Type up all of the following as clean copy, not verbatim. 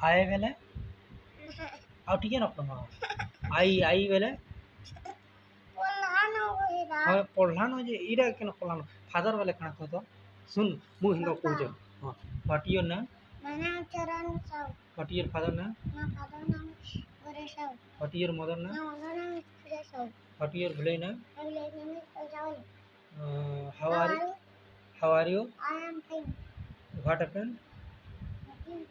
ଆଏ ବେଲେ ଆଉ ଟିକେ ରଖ ହଁ ଆଇ ବେଲେ ହଁ ପଢ଼ଲାନ ଯେ ଇଟା କେନ ପଢ଼ଲାନ ଫାଦର ବେଲେ କାଣା କହ ତ ଶୁନ ମୁଁ ହିନ୍ଦା କହୁଛେ ହଁ what your name My name is Charan Sahu. What your father name My father name is Gore Sahu. What your mother My name mother name is Priya Sahu. What your village name My village name is Ojawali. How How are are you? How are you I am fine. What happen Nothing.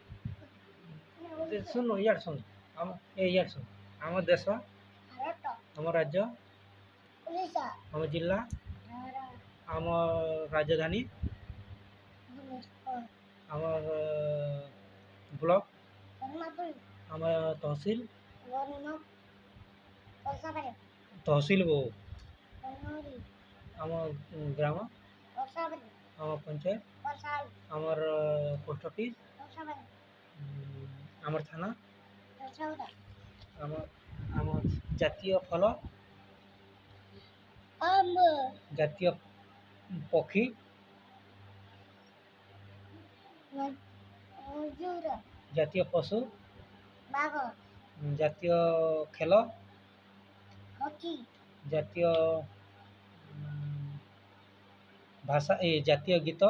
ଶୁନ ଇଆଡ଼େ ଶୁନ ଆମ ଇଆଡ଼େ ଶୁନ ଆମ ଦେଶ Bharat. ଆମ ରାଜ୍ୟ Odisha. ଆମ ଜିଲ୍ଲା Dhara. ଆମ ରାଜଧାନୀ Bhubaneswar. ଆମର ବ୍ଲକ Dharmapuri. ଆମ ତହସିଲ Varunam. Korsapare. ତହସିଲ ବହୁ Kannuri. ଆମ ଗ୍ରାମ Korsapare. ଆମ ପଞ୍ଚାୟତ Korsal. ଆମର ପୋଷ୍ଟ ଅଫିସ୍ Korsapare. ଆମର ଥାନା Korsauda. ଆମ ଆମ ଜାତୀୟ ଫଳ Amba. ଜାତୀୟ ପକ୍ଷୀ Ujura. ଜାତୀୟ ପଶୁ Bago. ଜାତୀୟ ଖେଳ Hockey. ଜାତୀୟ ଭାଷା ଜାତୀୟ ଗୀତ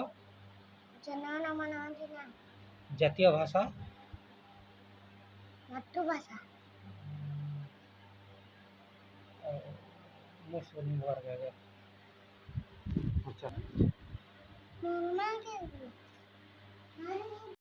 Janana Manandina. ଜାତୀୟ ଭାଷା Matubasa. ମୋର ଶୁନି ଆଚ୍ଛା Mama ke?